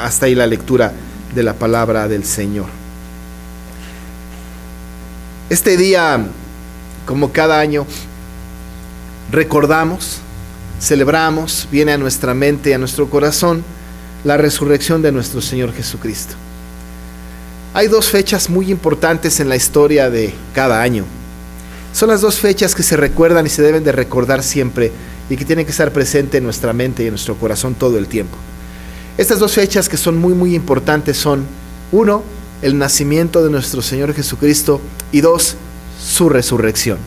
hasta ahí la lectura de la palabra del Señor. Este día, como cada año, recordamos, celebramos, viene a nuestra mente y a nuestro corazón la resurrección de nuestro Señor Jesucristo. Hay dos fechas muy importantes en la historia de cada año. Son las dos fechas que se recuerdan y se deben de recordar siempre y que tienen que estar presentes en nuestra mente y en nuestro corazón todo el tiempo. Estas dos fechas que son muy importantes son: 1, el nacimiento de nuestro Señor Jesucristo, y 2, su resurrección.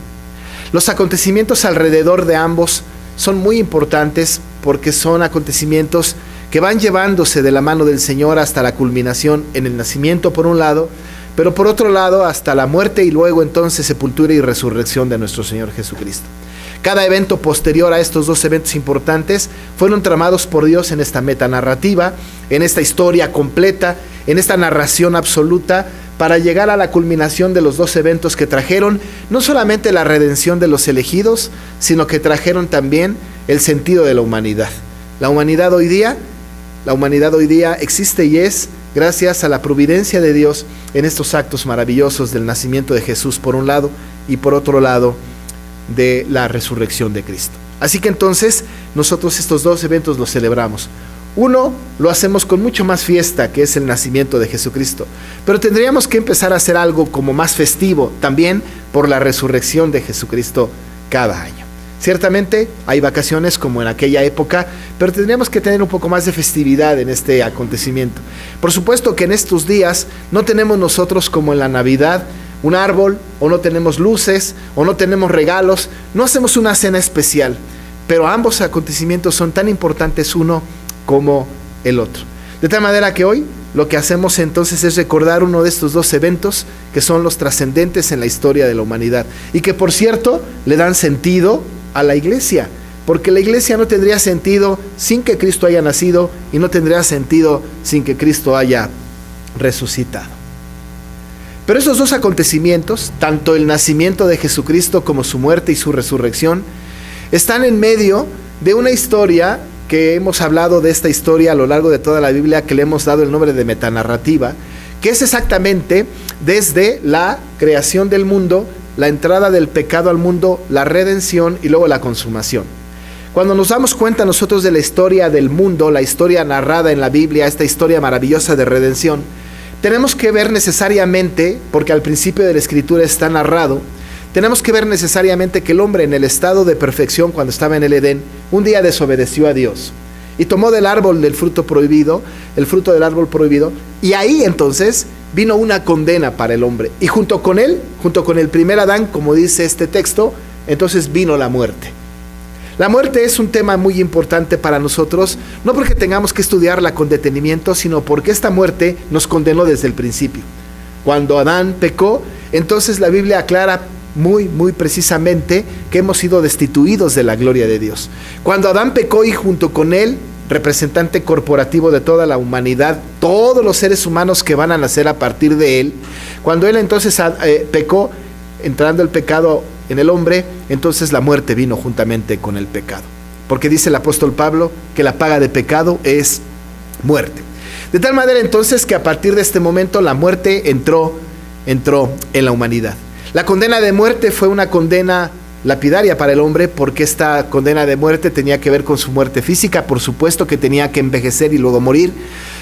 Los acontecimientos alrededor de ambos son muy importantes porque son acontecimientos que van llevándose de la mano del Señor hasta la culminación en el nacimiento por un lado, pero por otro lado hasta la muerte y luego entonces sepultura y resurrección de nuestro Señor Jesucristo. Cada evento posterior a estos dos eventos importantes fueron tramados por Dios en esta metanarrativa, en esta historia completa, en esta narración absoluta, para llegar a la culminación de los dos eventos que trajeron no solamente la redención de los elegidos, sino que trajeron también el sentido de la humanidad. La humanidad hoy día existe y es gracias a la providencia de Dios en estos actos maravillosos del nacimiento de Jesús por un lado y por otro lado de la resurrección de Cristo. Así que entonces nosotros estos dos eventos los celebramos. Uno lo hacemos con mucho más fiesta, que es el nacimiento de Jesucristo, pero tendríamos que empezar a hacer algo como más festivo también por la resurrección de Jesucristo cada año. Ciertamente hay vacaciones como en aquella época, pero tendríamos que tener un poco más de festividad en este acontecimiento. Por supuesto que en estos días no tenemos nosotros como en la Navidad un árbol, o no tenemos luces, o no tenemos regalos, no hacemos una cena especial, pero ambos acontecimientos son tan importantes uno como el otro. De tal manera que hoy lo que hacemos entonces es recordar uno de estos dos eventos que son los trascendentes en la historia de la humanidad y que, por cierto, le dan sentido a la iglesia, porque la iglesia no tendría sentido sin que Cristo haya nacido y no tendría sentido sin que Cristo haya resucitado. Pero esos dos acontecimientos, tanto el nacimiento de Jesucristo como su muerte y su resurrección, están en medio de una historia que hemos hablado de esta historia a lo largo de toda la Biblia, que le hemos dado el nombre de metanarrativa, que es exactamente desde la creación del mundo, la entrada del pecado al mundo, la redención y luego la consumación. Cuando nos damos cuenta nosotros de la historia del mundo, la historia narrada en la Biblia, esta historia maravillosa de redención, tenemos que ver necesariamente, porque al principio de la Escritura está narrado, tenemos que ver necesariamente que el hombre en el estado de perfección cuando estaba en el Edén, un día desobedeció a Dios y tomó del árbol del fruto prohibido, el fruto del árbol prohibido, y ahí entonces vino una condena para el hombre. Y junto con él, junto con el primer Adán, como dice este texto, entonces vino la muerte. La muerte es un tema muy importante para nosotros, no porque tengamos que estudiarla con detenimiento, sino porque esta muerte nos condenó desde el principio. Cuando Adán pecó, entonces la Biblia aclara muy precisamente que hemos sido destituidos de la gloria de Dios. Cuando Adán pecó y junto con él, representante corporativo de toda la humanidad, todos los seres humanos que van a nacer a partir de él, cuando él entonces pecó, entrando el pecado en el hombre, entonces la muerte vino juntamente con el pecado. Porque dice el apóstol Pablo que la paga de pecado es muerte. De tal manera entonces que a partir de este momento la muerte entró en la humanidad. La condena de muerte fue una condena lapidaria para el hombre, porque esta condena de muerte tenía que ver con su muerte física, por supuesto que tenía que envejecer y luego morir,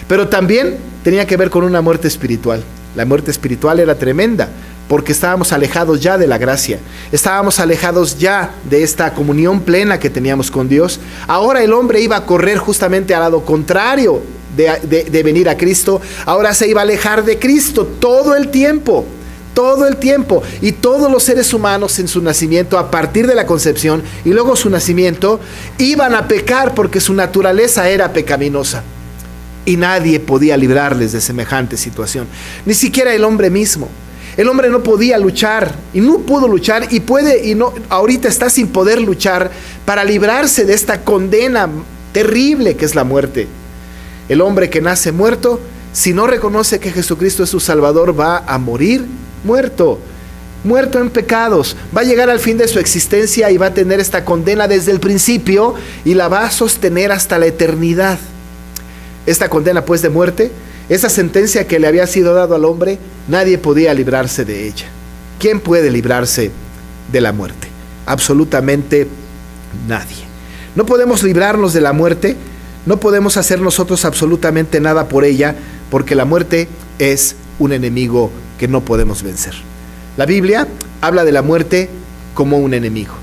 pero también tenía que ver con una muerte espiritual. La muerte espiritual era tremenda, porque estábamos alejados ya de la gracia, estábamos alejados ya de esta comunión plena que teníamos con Dios. Ahora el hombre iba a correr justamente al lado contrario de venir a Cristo. Ahora se iba a alejar de Cristo todo el tiempo, y todos los seres humanos en su nacimiento, a partir de la concepción y luego su nacimiento, iban a pecar porque su naturaleza era pecaminosa. Y nadie podía librarles de semejante situación, ni siquiera el hombre mismo. El hombre no podía luchar y no pudo luchar ahorita está sin poder luchar para librarse de esta condena terrible que es la muerte. El hombre que nace muerto, si no reconoce que Jesucristo es su Salvador, va a morir muerto en pecados, va a llegar al fin de su existencia y va a tener esta condena desde el principio y la va a sostener hasta la eternidad. esta condena pues de muerte, esa sentencia que le había sido dado al hombre, nadie podía librarse de ella. ¿Quién puede librarse de la muerte? Absolutamente nadie. No podemos librarnos de la muerte, no podemos hacer nosotros absolutamente nada por ella, porque la muerte es un enemigo que no podemos vencer. La Biblia habla de la muerte como un enemigo,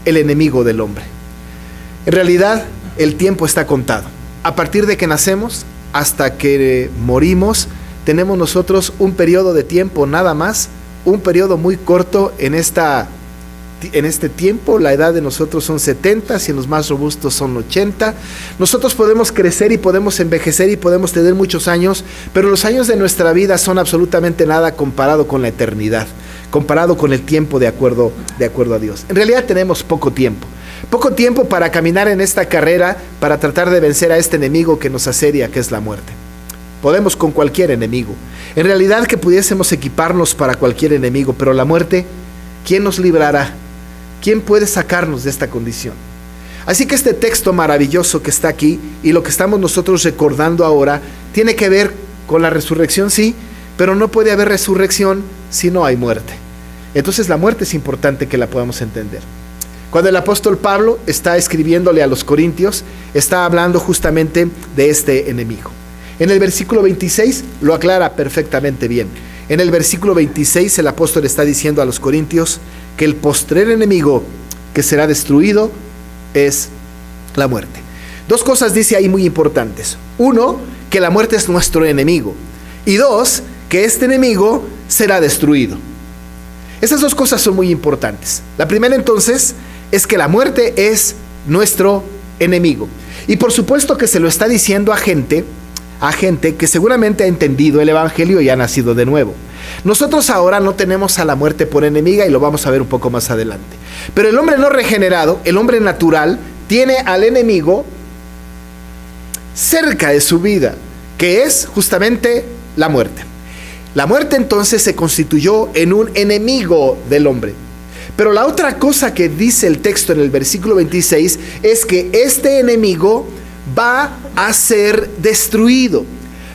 el enemigo del hombre. En realidad, el tiempo está contado. A partir de que nacemos hasta que morimos, tenemos nosotros un periodo de tiempo nada más, un periodo muy corto en este tiempo. La edad de nosotros son 70, y en los más robustos son 80. Nosotros podemos crecer y podemos envejecer y podemos tener muchos años, pero los años de nuestra vida son absolutamente nada comparado con la eternidad, comparado con el tiempo de acuerdo a Dios. En realidad tenemos poco tiempo para caminar en esta carrera, para tratar de vencer a este enemigo que nos asedia, que es la muerte. Podemos con cualquier enemigo. En realidad que pudiésemos equiparnos para cualquier enemigo, pero la muerte, ¿quién nos librará? ¿Quién puede sacarnos de esta condición? Así que este texto maravilloso que está aquí y lo que estamos nosotros recordando ahora tiene que ver con la resurrección, sí, pero no puede haber resurrección si no hay muerte. Entonces la muerte es importante que la podamos entender. Cuando el apóstol Pablo está escribiéndole a los corintios, está hablando justamente de este enemigo. En el versículo 26 lo aclara perfectamente bien. En el versículo 26 el apóstol está diciendo a los corintios que el postrer enemigo que será destruido es la muerte. Dos cosas dice ahí muy importantes. Uno, que la muerte es nuestro enemigo. Y dos, que este enemigo será destruido. Esas dos cosas son muy importantes. La primera entonces es que la muerte es nuestro enemigo. Y por supuesto que se lo está diciendo a gente que seguramente ha entendido el evangelio y ha nacido de nuevo. Nosotros ahora no tenemos a la muerte por enemiga y lo vamos a ver un poco más adelante. Pero el hombre no regenerado, el hombre natural, tiene al enemigo cerca de su vida, que es justamente la muerte. La muerte entonces se constituyó en un enemigo del hombre. Pero la otra cosa que dice el texto en el versículo 26 es que este enemigo va a ser destruido.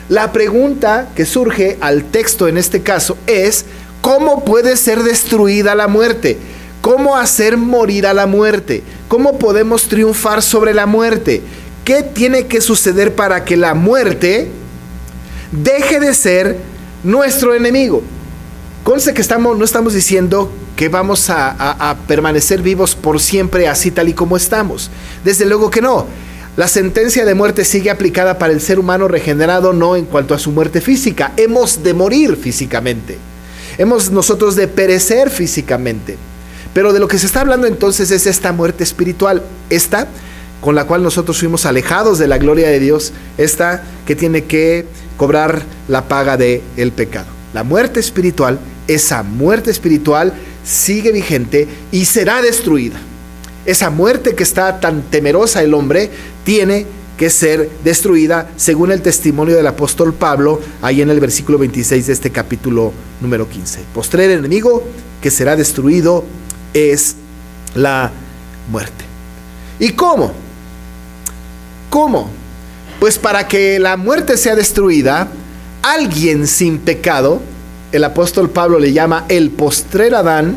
La pregunta que surge al texto en este caso es: ¿cómo puede ser destruida la muerte? ¿Cómo hacer morir a la muerte? ¿Cómo podemos triunfar sobre la muerte? ¿Qué tiene que suceder para que la muerte deje de ser nuestro enemigo? Conste que no estamos diciendo que vamos a permanecer vivos por siempre así tal y como estamos. Desde luego que no. La sentencia de muerte sigue aplicada para el ser humano regenerado, no en cuanto a su muerte física. Hemos de morir físicamente. Hemos nosotros de perecer físicamente. Pero de lo que se está hablando entonces es esta muerte espiritual. Esta con la cual nosotros fuimos alejados de la gloria de Dios. Esta que tiene que cobrar la paga del pecado. La muerte espiritual, esa muerte espiritual sigue vigente y será destruida. Esa muerte que está tan temerosa el hombre tiene que ser destruida según el testimonio del apóstol Pablo ahí en el versículo 26 de este capítulo número 15. Postrer enemigo que será destruido es la muerte. ¿Y cómo? ¿Cómo? Pues para que la muerte sea destruida, alguien sin pecado, el apóstol Pablo le llama el postrer Adán,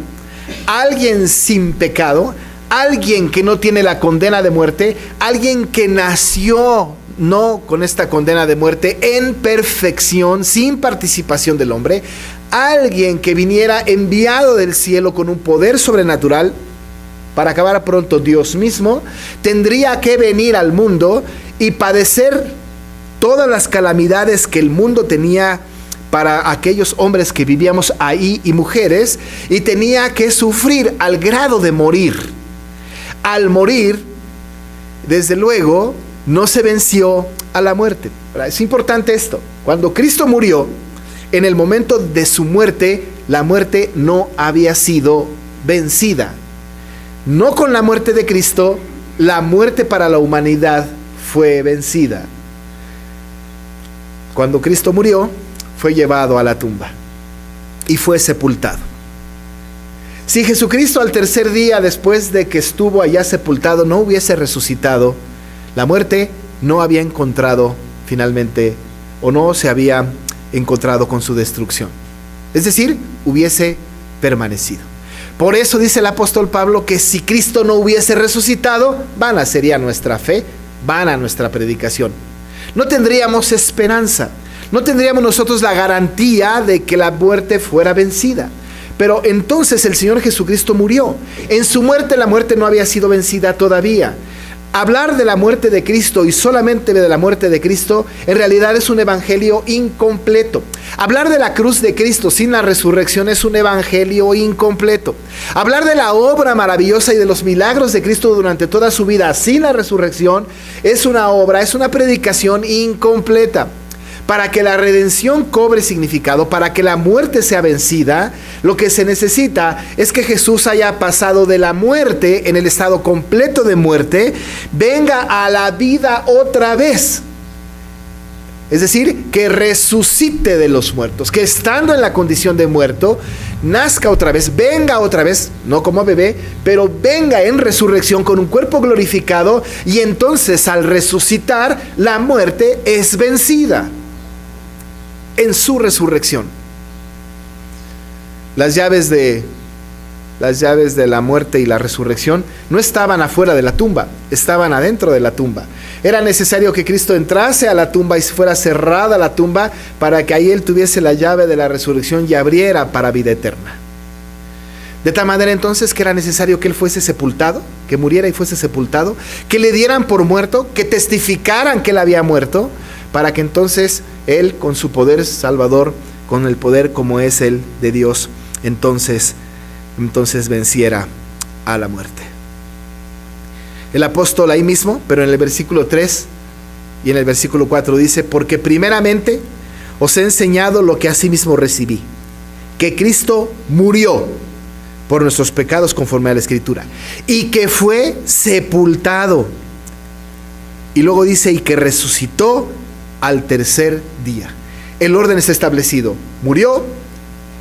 alguien sin pecado, alguien que no tiene la condena de muerte, alguien que nació no con esta condena de muerte, en perfección, sin participación del hombre, alguien que viniera enviado del cielo con un poder sobrenatural, para acabar pronto Dios mismo, tendría que venir al mundo y padecer todas las calamidades que el mundo tenía para aquellos hombres que vivíamos ahí y mujeres, y tenía que sufrir al grado de morir. Al morir, desde luego, no se venció a la muerte. Es importante esto. Cuando Cristo murió, en el momento de su muerte, la muerte no había sido vencida. No con la muerte de Cristo, la muerte para la humanidad fue vencida. Cuando Cristo murió, fue llevado a la tumba y fue sepultado. Si Jesucristo al tercer día después de que estuvo allá sepultado no hubiese resucitado, la muerte no había encontrado finalmente o no se había encontrado con su destrucción. Es decir, hubiese permanecido. Por eso dice el apóstol Pablo que si Cristo no hubiese resucitado, vana sería nuestra fe, vana nuestra predicación. No tendríamos esperanza, no tendríamos nosotros la garantía de que la muerte fuera vencida. Pero entonces el Señor Jesucristo murió. En su muerte la muerte no había sido vencida todavía. Hablar de la muerte de Cristo y solamente de la muerte de Cristo en realidad es un evangelio incompleto. Hablar de la cruz de Cristo sin la resurrección es un evangelio incompleto. Hablar de la obra maravillosa y de los milagros de Cristo durante toda su vida sin la resurrección es una predicación incompleta. Para que la redención cobre significado, para que la muerte sea vencida, lo que se necesita es que Jesús haya pasado de la muerte, en el estado completo de muerte, venga a la vida otra vez. Es decir, que resucite de los muertos, que estando en la condición de muerto, nazca otra vez, venga otra vez, no como bebé, pero venga en resurrección con un cuerpo glorificado, y entonces al resucitar, la muerte es vencida en su resurrección. Las llaves de la muerte y la resurrección no estaban afuera de la tumba, estaban adentro de la tumba. Era necesario que Cristo entrase a la tumba y fuera cerrada la tumba para que ahí Él tuviese la llave de la resurrección y abriera para vida eterna. De tal manera entonces que era necesario que Él fuese sepultado, que muriera y fuese sepultado, que le dieran por muerto, que testificaran que Él había muerto, para que entonces Él, con su poder salvador, con el poder como es el de Dios, entonces venciera a la muerte. El apóstol ahí mismo, pero en el versículo 3 y en el versículo 4 dice: porque primeramente os he enseñado lo que asimismo recibí, que Cristo murió por nuestros pecados conforme a la Escritura, y que fue sepultado. Y luego dice: y que resucitó al tercer día. El orden está establecido: murió,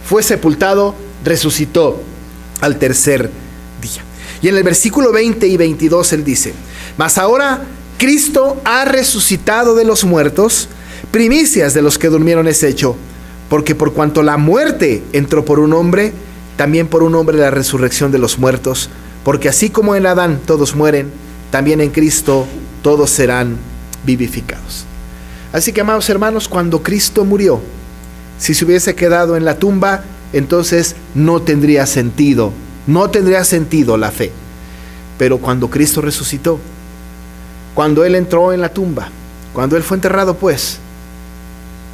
fue sepultado, resucitó al tercer día. Y en el versículo 20 y 22 él dice: mas ahora Cristo ha resucitado de los muertos, primicias de los que durmieron es hecho, porque por cuanto la muerte entró por un hombre, también por un hombre la resurrección de los muertos, porque así como en Adán todos mueren, también en Cristo todos serán vivificados. Así que, amados hermanos, cuando Cristo murió, si se hubiese quedado en la tumba, entonces no tendría sentido la fe. Pero cuando Cristo resucitó, cuando Él entró en la tumba, cuando Él fue enterrado,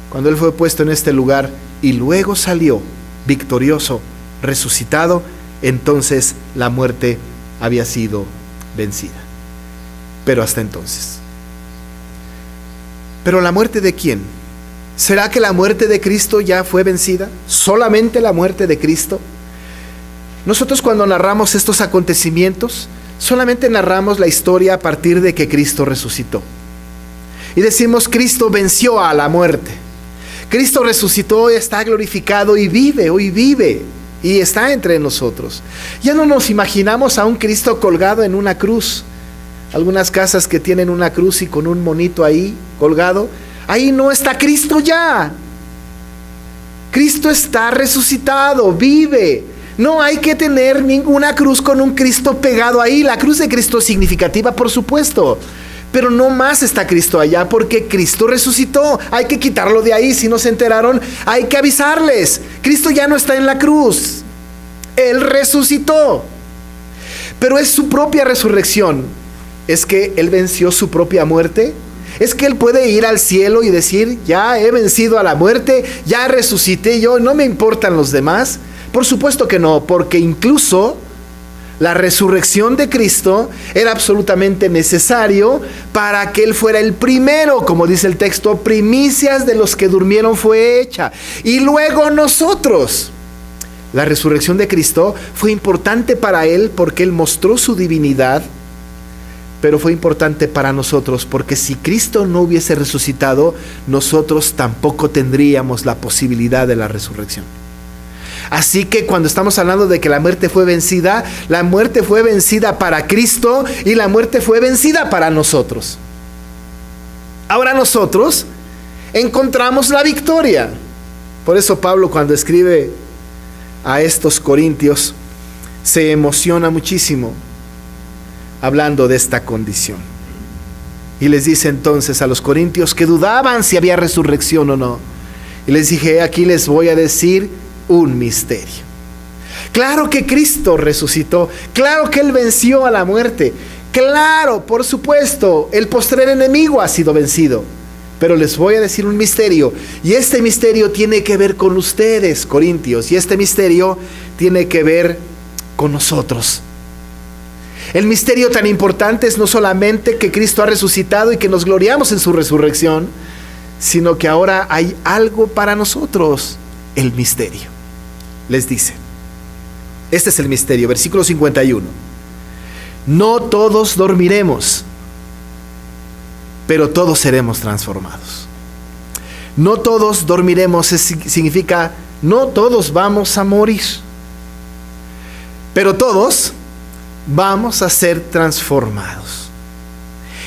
cuando Él fue puesto en este lugar y luego salió victorioso, resucitado, entonces la muerte había sido vencida. Pero hasta entonces. ¿Pero la muerte de quién? ¿Será que la muerte de Cristo ya fue vencida? ¿Solamente la muerte de Cristo? Nosotros cuando narramos estos acontecimientos, solamente narramos la historia a partir de que Cristo resucitó. Y decimos: Cristo venció a la muerte. Cristo resucitó, está glorificado y vive, hoy vive y está entre nosotros. Ya no nos imaginamos a un Cristo colgado en una cruz. Algunas casas que tienen una cruz y con un monito ahí colgado, ahí no está Cristo ya. Cristo está resucitado, vive. No hay que tener ninguna cruz con un Cristo pegado ahí. La cruz de Cristo es significativa, por supuesto, pero no más está Cristo allá, porque Cristo resucitó. Hay que quitarlo de ahí. Si no se enteraron, hay que avisarles: Cristo ya no está en la cruz, Él resucitó. Pero es su propia resurrección. Es que Él venció su propia muerte. Es que Él puede ir al cielo y decir: ya he vencido a la muerte, ya resucité yo, no me importan los demás. Por supuesto que no, porque incluso la resurrección de Cristo era absolutamente necesario para que Él fuera el primero, como dice el texto: primicias de los que durmieron fue hecha. Y luego nosotros. La resurrección de Cristo fue importante para Él porque Él mostró su divinidad, pero fue importante para nosotros porque si Cristo no hubiese resucitado, nosotros tampoco tendríamos la posibilidad de la resurrección. Así que cuando estamos hablando de que la muerte fue vencida para Cristo y la muerte fue vencida para nosotros. Ahora nosotros encontramos la victoria. Por eso Pablo, cuando escribe a estos corintios, se emociona muchísimo hablando de esta condición. Y les dice entonces a los corintios que dudaban si había resurrección o no. Y les dije, aquí les voy a decir un misterio. Claro que Cristo resucitó, claro que Él venció a la muerte, claro, por supuesto, el postrer enemigo ha sido vencido. Pero les voy a decir un misterio, y este misterio tiene que ver con ustedes, corintios, y este misterio tiene que ver con nosotros. El misterio tan importante es no solamente que Cristo ha resucitado y que nos gloriamos en su resurrección, sino que ahora hay algo para nosotros, el misterio. Les dice, este es el misterio, versículo 51. No todos dormiremos, pero todos seremos transformados. No todos dormiremos significa no todos vamos a morir, pero todos vamos a ser transformados.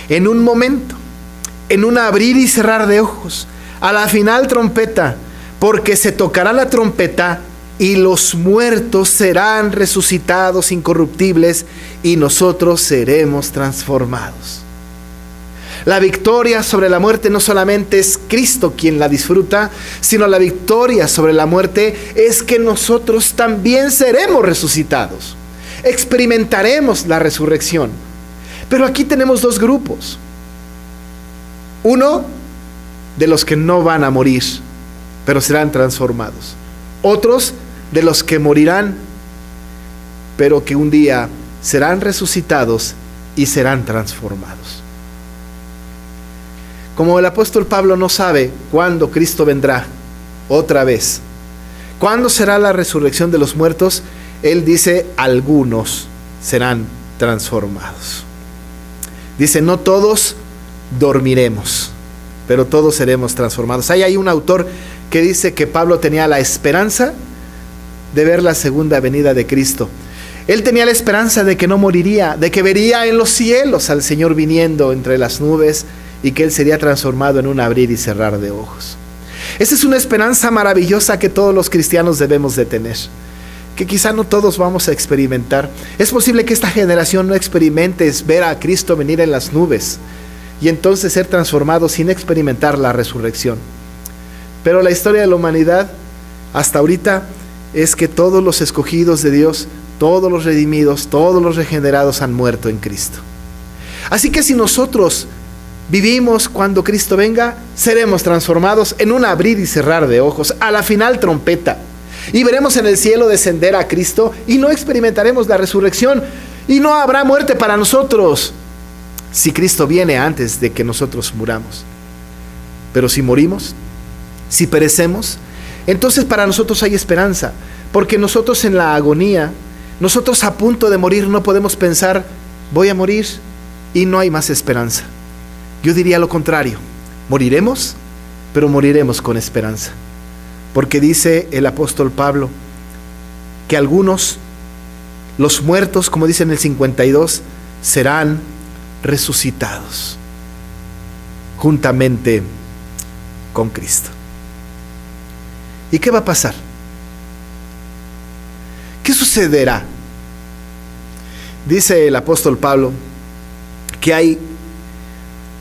En un momento, en un abrir y cerrar de ojos, a la final trompeta, porque se tocará la trompeta y los muertos serán resucitados incorruptibles y nosotros seremos transformados. La victoria sobre la muerte no solamente es Cristo quien la disfruta, sino la victoria sobre la muerte es que nosotros también seremos resucitados. Experimentaremos la resurrección. Pero aquí tenemos dos grupos. Uno de los que no van a morir, pero serán transformados. Otros de los que morirán, pero que un día serán resucitados y serán transformados. Como el apóstol Pablo no sabe cuándo Cristo vendrá otra vez, cuándo será la resurrección de los muertos, él dice, algunos serán transformados. Dice, no todos dormiremos, pero todos seremos transformados. Hay un autor que dice que Pablo tenía la esperanza de ver la segunda venida de Cristo. Él tenía la esperanza de que no moriría, de que vería en los cielos al Señor viniendo entre las nubes y que Él sería transformado en un abrir y cerrar de ojos. Esa es una esperanza maravillosa que todos los cristianos debemos de tener, que quizá no todos vamos a experimentar. Es posible que esta generación no experimente ver a Cristo venir en las nubes y entonces ser transformado sin experimentar la resurrección. Pero la historia de la humanidad hasta ahorita es que todos los escogidos de Dios, todos los redimidos, todos los regenerados han muerto en Cristo. Así que si nosotros vivimos cuando Cristo venga, seremos transformados en un abrir y cerrar de ojos, a la final trompeta. Y veremos en el cielo descender a Cristo y no experimentaremos la resurrección y no habrá muerte para nosotros si Cristo viene antes de que nosotros muramos. Pero si morimos, si perecemos, entonces para nosotros hay esperanza, porque nosotros en la agonía, nosotros a punto de morir no podemos pensar, voy a morir y no hay más esperanza. Yo diría lo contrario, moriremos, pero moriremos con esperanza. Porque dice el apóstol Pablo que algunos, los muertos, como dice en el 52, serán resucitados juntamente con Cristo. ¿Y qué va a pasar? ¿Qué sucederá? Dice el apóstol Pablo que hay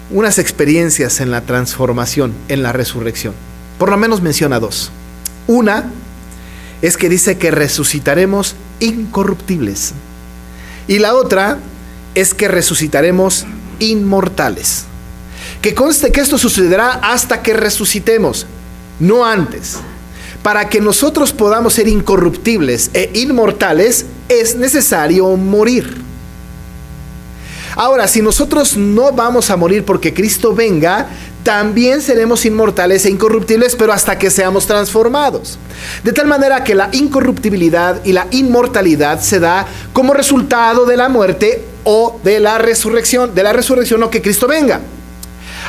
unas experiencias en la transformación, en la resurrección. Por lo menos menciona dos. Una es que dice que resucitaremos incorruptibles. Y la otra es que resucitaremos inmortales. Que conste que esto sucederá hasta que resucitemos, no antes. Para que nosotros podamos ser incorruptibles e inmortales, es necesario morir. Ahora, si nosotros no vamos a morir porque Cristo venga, también seremos inmortales e incorruptibles, pero hasta que seamos transformados. De tal manera que la incorruptibilidad y la inmortalidad se da como resultado de la muerte o de la resurrección o que Cristo venga.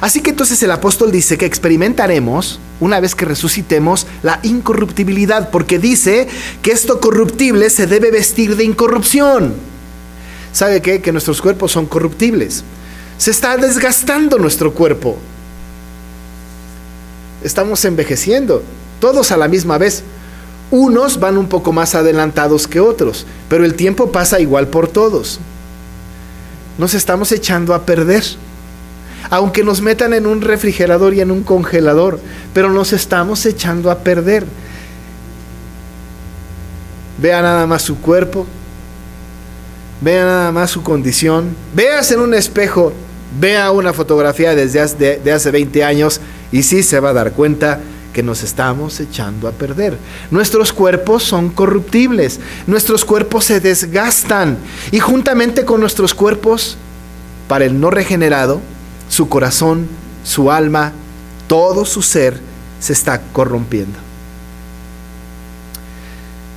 Así que entonces el apóstol dice que experimentaremos, una vez que resucitemos, la incorruptibilidad, porque dice que esto corruptible se debe vestir de incorrupción. ¿Sabe qué? Que nuestros cuerpos son corruptibles. Se está desgastando nuestro cuerpo. estamos envejeciendo, todos a la misma vez. Unos van un poco más adelantados que otros, pero el tiempo pasa igual por todos. Nos estamos echando a perder. Aunque nos metan en un refrigerador y en un congelador, pero nos estamos echando a perder. Vea nada más su cuerpo, vea nada más su condición, véase en un espejo, vea una fotografía de hace 20 años y sí se va a dar cuenta que nos estamos echando a perder. Nuestros cuerpos son corruptibles, nuestros cuerpos se desgastan y juntamente con nuestros cuerpos, para el no regenerado, su corazón, su alma, todo su ser se está corrompiendo.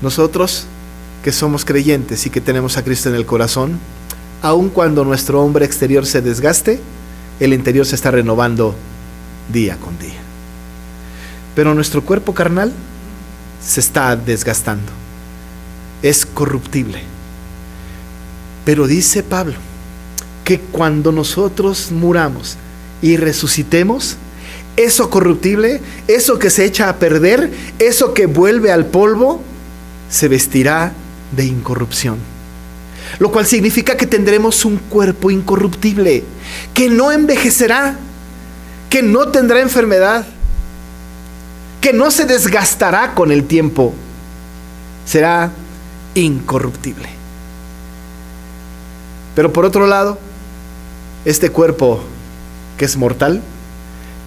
Nosotros que somos creyentes y que tenemos a Cristo en el corazón, aun cuando nuestro hombre exterior se desgaste, el interior se está renovando día con día. Pero nuestro cuerpo carnal se está desgastando, es corruptible. Pero dice Pablo que cuando nosotros muramos y resucitemos, eso corruptible, eso que se echa a perder, eso que vuelve al polvo, se vestirá de incorrupción. Lo cual significa que tendremos un cuerpo incorruptible, que no envejecerá, que no tendrá enfermedad, que no se desgastará con el tiempo, será incorruptible. Pero por otro lado, este cuerpo que es mortal,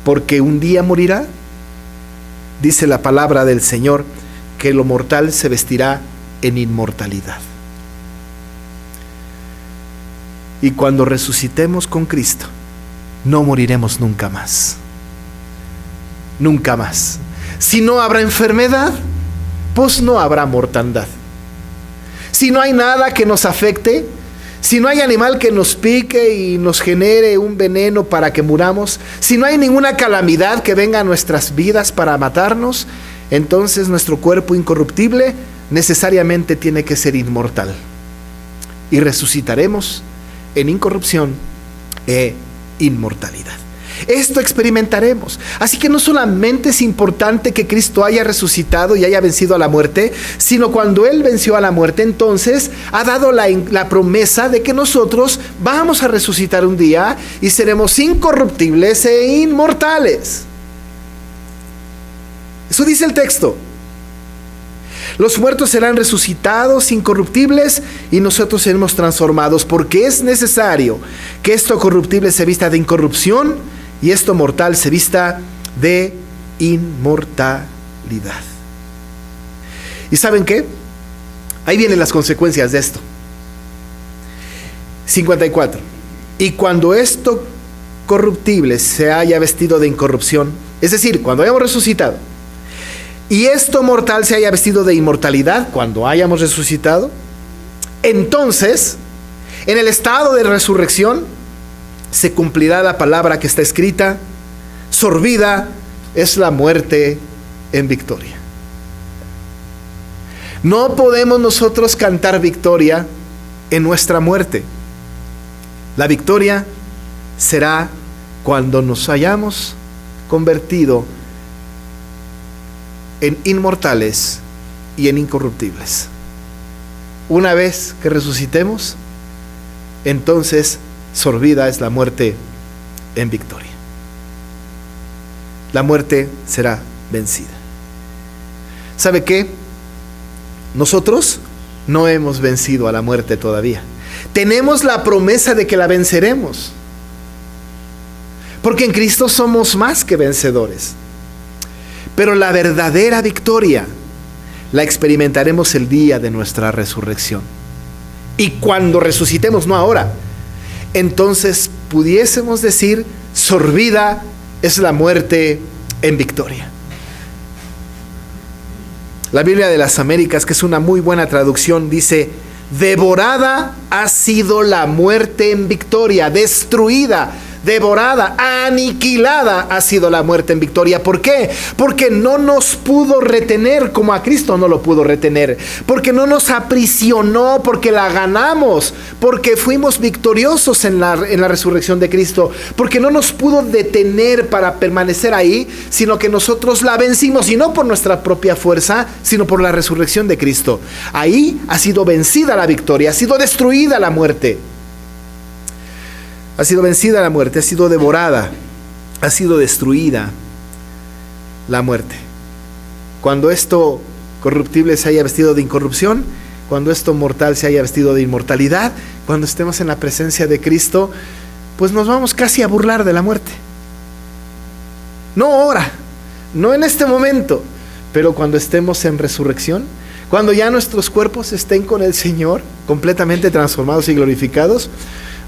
porque un día morirá, dice la palabra del Señor, que lo mortal se vestirá en inmortalidad. Y cuando resucitemos con Cristo, no moriremos nunca más. Nunca más. Si no habrá enfermedad, pues no habrá mortandad. Si no hay nada que nos afecte, si no hay animal que nos pique y nos genere un veneno para que muramos, si no hay ninguna calamidad que venga a nuestras vidas para matarnos, entonces nuestro cuerpo incorruptible necesariamente tiene que ser inmortal. Y resucitaremos en incorrupción e inmortalidad. Esto experimentaremos. Así que no solamente es importante que Cristo haya resucitado y haya vencido a la muerte, sino cuando Él venció a la muerte, entonces ha dado la promesa de que nosotros vamos a resucitar un día y seremos incorruptibles e inmortales. Eso dice el texto. Los muertos serán resucitados, incorruptibles, y nosotros seremos transformados, porque es necesario que esto corruptible se vista de incorrupción y esto mortal se vista de inmortalidad. ¿Y saben qué? Ahí vienen las consecuencias de esto. 54. Y cuando esto corruptible se haya vestido de incorrupción, es decir, cuando hayamos resucitado, y esto mortal se haya vestido de inmortalidad, cuando hayamos resucitado, entonces, en el estado de resurrección, se cumplirá la palabra que está escrita: sorbida es la muerte en victoria. No podemos nosotros cantar victoria en nuestra muerte. La victoria será cuando nos hayamos convertido en inmortales y en incorruptibles. Una vez que resucitemos, entonces sorbida es la muerte en victoria. La muerte será vencida. ¿Sabe qué? Nosotros no hemos vencido a la muerte todavía. Tenemos la promesa de que la venceremos, porque en Cristo somos más que vencedores. Pero la verdadera victoria la experimentaremos el día de nuestra resurrección. Y cuando resucitemos, no ahora, entonces pudiésemos decir: sorbida es la muerte en victoria. La Biblia de las Américas, que es una muy buena traducción, dice: devorada ha sido la muerte en victoria, destruida, devorada, aniquilada ha sido la muerte en victoria. ¿Por qué? Porque no nos pudo retener como a Cristo no lo pudo retener, porque no nos aprisionó, porque la ganamos, porque fuimos victoriosos en la resurrección de Cristo, porque no nos pudo detener para permanecer ahí, sino que nosotros la vencimos, y no por nuestra propia fuerza, sino por la resurrección de Cristo. Ahí ha sido vencida la victoria, ha sido destruida la muerte. Ha sido vencida la muerte, ha sido devorada, ha sido destruida la muerte. Cuando esto corruptible se haya vestido de incorrupción, cuando esto mortal se haya vestido de inmortalidad, cuando estemos en la presencia de Cristo, pues nos vamos casi a burlar de la muerte. No ahora, no en este momento, pero cuando estemos en resurrección, cuando ya nuestros cuerpos estén con el Señor, completamente transformados y glorificados,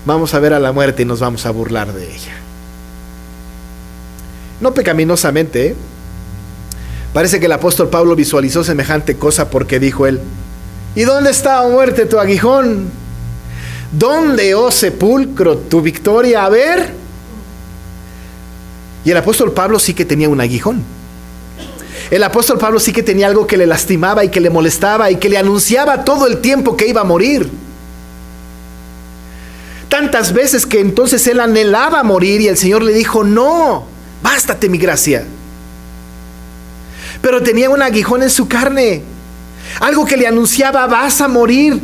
vamos a ver a la muerte y nos vamos a burlar de ella. No pecaminosamente, ¿eh? Parece que el apóstol Pablo visualizó semejante cosa porque dijo él: ¿y dónde está, oh muerte, tu aguijón? ¿Dónde, oh sepulcro, tu victoria? A ver. Y el apóstol Pablo sí que tenía un aguijón. El apóstol Pablo sí que tenía algo que le lastimaba y que le molestaba y que le anunciaba todo el tiempo que iba a morir. Tantas veces que entonces él anhelaba morir y el Señor le dijo: no, bástate mi gracia. Pero tenía un aguijón en su carne, algo que le anunciaba: vas a morir.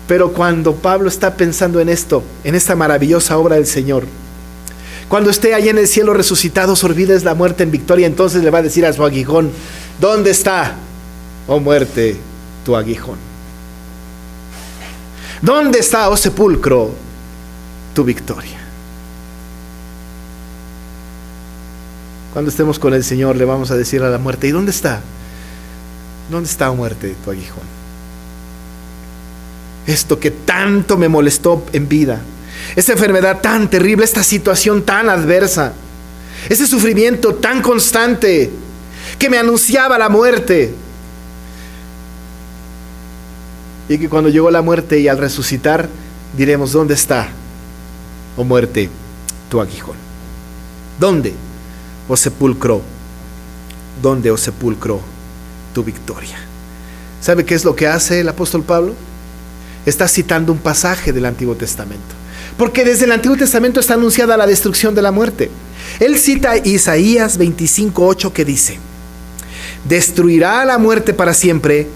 Pero cuando Pablo está pensando en esto, en esta maravillosa obra del Señor, cuando esté allá en el cielo resucitado, olvides la muerte en victoria, entonces le va a decir a su aguijón: ¿dónde está, oh muerte, tu aguijón? ¿Dónde está, oh sepulcro, tu victoria? Cuando estemos con el Señor, le vamos a decir a la muerte: ¿y dónde está? ¿Dónde está, oh muerte, tu aguijón? Esto que tanto me molestó en vida, esta enfermedad tan terrible, esta situación tan adversa, ese sufrimiento tan constante que me anunciaba la muerte. Y que cuando llegó la muerte y al resucitar diremos: ¿dónde está, oh muerte, tu aguijón? ¿Dónde, oh sepulcro? ¿Dónde, oh sepulcro, tu victoria? ¿Sabe qué es lo que hace el apóstol Pablo? Está citando un pasaje del Antiguo Testamento, porque desde el Antiguo Testamento está anunciada la destrucción de la muerte. Él cita Isaías 25:8, que dice: destruirá la muerte para siempre,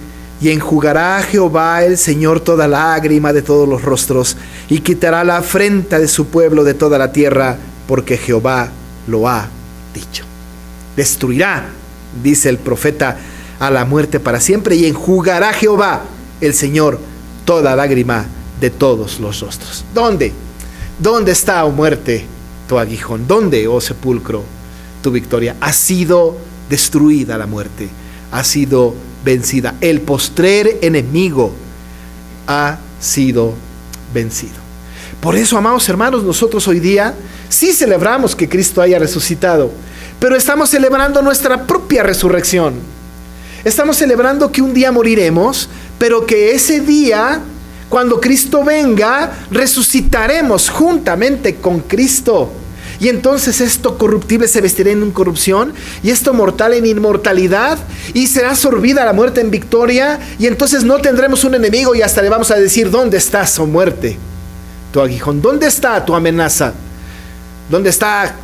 y enjugará a Jehová el Señor toda lágrima de todos los rostros, y quitará la afrenta de su pueblo de toda la tierra, porque Jehová lo ha dicho. Destruirá, dice el profeta, a la muerte para siempre, y enjugará Jehová el Señor toda lágrima de todos los rostros. ¿Dónde? ¿Dónde está, oh muerte, tu aguijón? ¿Dónde, oh sepulcro, tu victoria? Ha sido destruida la muerte, ha sido vencida. El postrer enemigo ha sido vencido. Por eso, amados hermanos, nosotros hoy día sí celebramos que Cristo haya resucitado, pero estamos celebrando nuestra propia resurrección. Estamos celebrando que un día moriremos, pero que ese día, cuando Cristo venga, resucitaremos juntamente con Cristo. Y entonces esto corruptible se vestirá en incorrupción, y esto mortal en inmortalidad, y será sorbida la muerte en victoria, y entonces no tendremos un enemigo, y hasta le vamos a decir: ¿dónde estás, oh muerte, tu aguijón? ¿Dónde está tu amenaza? ¿Dónde está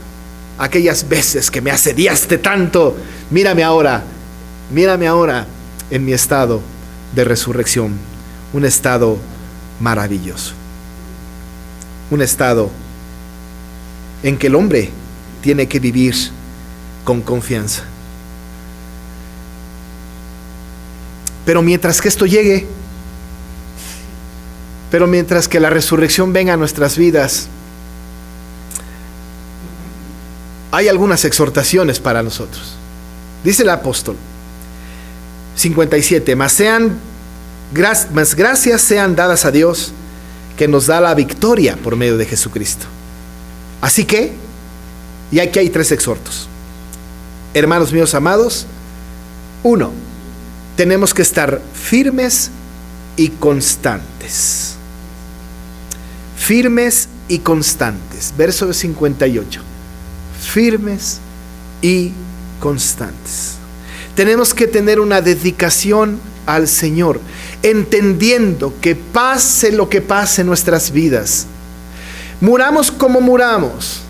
aquellas veces que me asediaste tanto? Mírame ahora en mi estado de resurrección, un estado maravilloso, un estado en que el hombre tiene que vivir con confianza. Pero mientras que esto llegue, pero mientras que la resurrección venga a nuestras vidas, hay algunas exhortaciones para nosotros. Dice el apóstol 57: mas gracias sean dadas a Dios, que nos da la victoria por medio de Jesucristo. Así que, y aquí hay 3 exhortos. Hermanos míos amados, 1, tenemos que estar firmes y constantes. Firmes y constantes. Verso 58. Firmes y constantes. Tenemos que tener una dedicación al Señor, entendiendo que pase lo que pase en nuestras vidas, muramos como muramos,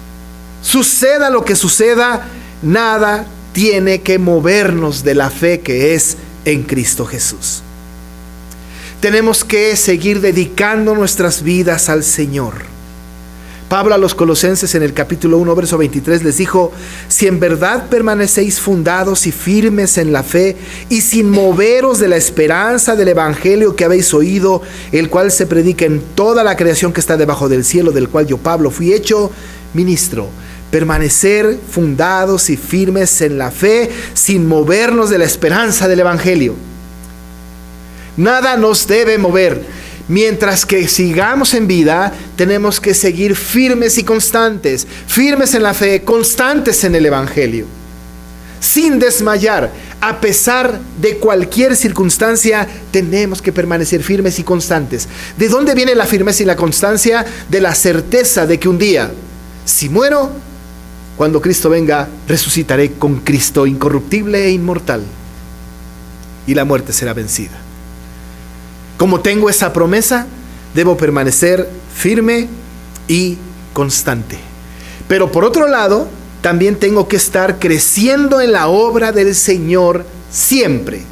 suceda lo que suceda, nada tiene que movernos de la fe que es en Cristo Jesús. Tenemos que seguir dedicando nuestras vidas al Señor. Pablo a los Colosenses en el capítulo 1, verso 23 les dijo: si en verdad permanecéis fundados y firmes en la fe y sin moveros de la esperanza del evangelio que habéis oído, el cual se predica en toda la creación que está debajo del cielo, del cual yo, Pablo, fui hecho ministro. Permanecer fundados y firmes en la fe sin movernos de la esperanza del evangelio. Nada nos debe mover. Mientras que sigamos en vida, tenemos que seguir firmes y constantes, firmes en la fe, constantes en el evangelio, sin desmayar. A pesar de cualquier circunstancia, tenemos que permanecer firmes y constantes. ¿De dónde viene la firmeza y la constancia? De la certeza de que un día, si muero, cuando Cristo venga, resucitaré con Cristo incorruptible e inmortal, y la muerte será vencida. Como tengo esa promesa, debo permanecer firme y constante. Pero por otro lado, también tengo que estar creciendo en la obra del Señor siempre.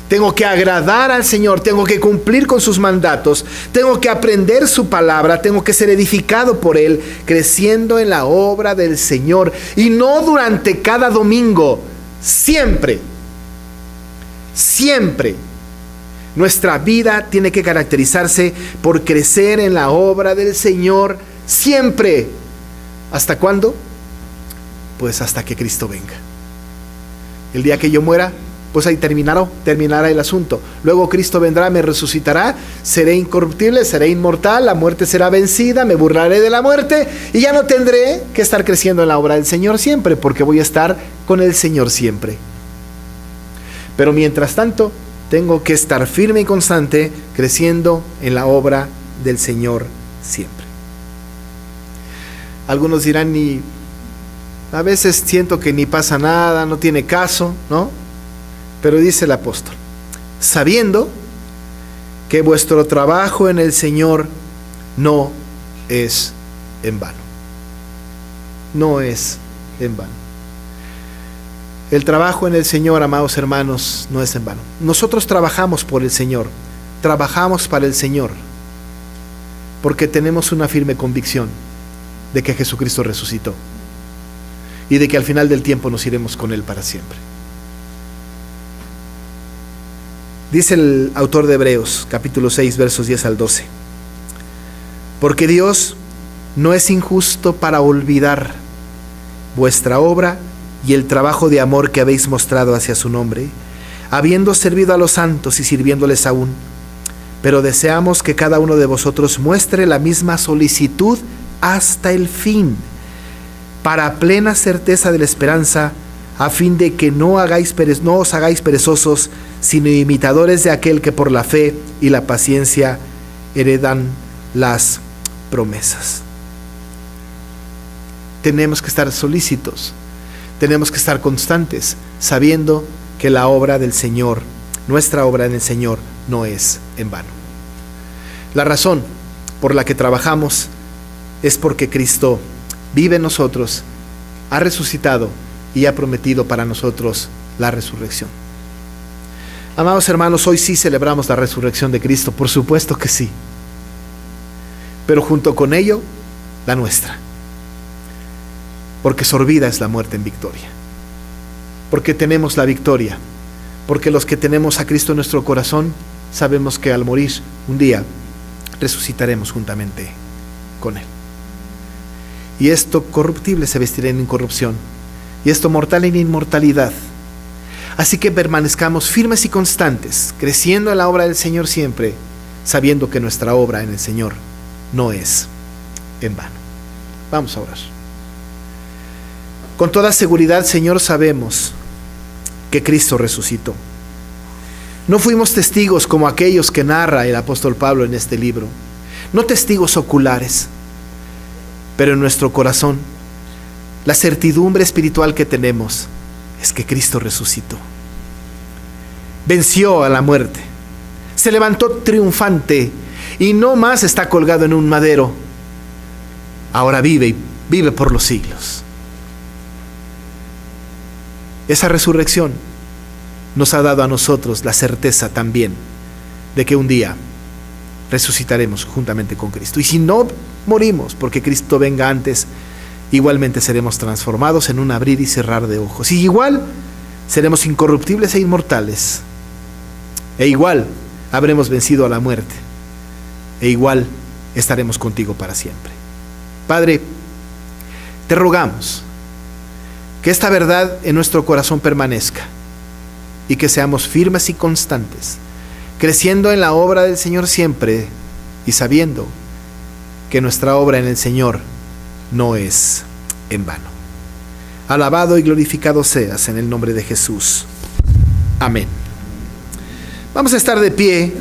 Tengo que agradar al Señor, tengo que cumplir con sus mandatos, tengo que aprender su palabra, tengo que ser edificado por Él, creciendo en la obra del Señor. Y no durante cada domingo, siempre. Siempre nuestra vida tiene que caracterizarse por crecer en la obra del Señor siempre. ¿Hasta cuándo? Pues hasta que Cristo venga. El día que yo muera, pues ahí terminará el asunto. Luego Cristo vendrá, me resucitará, seré incorruptible, seré inmortal, la muerte será vencida, me burlaré de la muerte y ya no tendré que estar creciendo en la obra del Señor siempre, porque voy a estar con el Señor siempre. Pero mientras tanto, tengo que estar firme y constante, creciendo en la obra del Señor siempre. Algunos dirán, y a veces siento que ni pasa nada, no tiene caso, ¿no? Pero dice el apóstol: sabiendo que vuestro trabajo en el Señor no es en vano. No es en vano. El trabajo en el Señor, amados hermanos, no es en vano. Nosotros trabajamos por el Señor, trabajamos para el Señor, porque tenemos una firme convicción de que Jesucristo resucitó y de que al final del tiempo nos iremos con Él para siempre. Dice el autor de Hebreos, capítulo 6, versos 10 al 12: porque Dios no es injusto para olvidar vuestra obra y el trabajo de amor que habéis mostrado hacia su nombre, habiendo servido a los santos y sirviéndoles aún. Pero deseamos que cada uno de vosotros muestre la misma solicitud hasta el fin, para plena certeza de la esperanza, a fin de que no os hagáis perezosos, sino imitadores de aquel que por la fe y la paciencia heredan las promesas. Tenemos que estar solícitos. Tenemos que estar constantes, sabiendo que la obra del Señor, nuestra obra en el Señor, no es en vano. La razón por la que trabajamos es porque Cristo vive en nosotros, ha resucitado y ha prometido para nosotros la resurrección. Amados hermanos, hoy sí celebramos la resurrección de Cristo, por supuesto que sí. Pero junto con ello, la nuestra. Porque sorbida es la muerte en victoria. Porque tenemos la victoria. Porque los que tenemos a Cristo en nuestro corazón, sabemos que al morir un día, resucitaremos juntamente con Él. Y esto corruptible se vestirá en incorrupción, y esto mortal en inmortalidad. Así que permanezcamos firmes y constantes, creciendo en la obra del Señor siempre, sabiendo que nuestra obra en el Señor no es en vano. Vamos a orar. Con toda seguridad, Señor, sabemos que Cristo resucitó. No fuimos testigos como aquellos que narra el apóstol Pablo en este libro. no testigos oculares, pero en nuestro corazón la certidumbre espiritual que tenemos es que Cristo resucitó, venció a la muerte, se levantó triunfante y no más está colgado en un madero. Ahora vive y vive por los siglos. Esa resurrección nos ha dado a nosotros la certeza también de que un día resucitaremos juntamente con Cristo. Y si no morimos porque Cristo venga antes, igualmente seremos transformados en un abrir y cerrar de ojos. Y igual seremos incorruptibles e inmortales. E igual habremos vencido a la muerte. E igual estaremos contigo para siempre. Padre, te rogamos que esta verdad en nuestro corazón permanezca y que seamos firmes y constantes, creciendo en la obra del Señor siempre y sabiendo que nuestra obra en el Señor no es en vano. Alabado y glorificado seas en el nombre de Jesús. Amén. Vamos a estar de pie.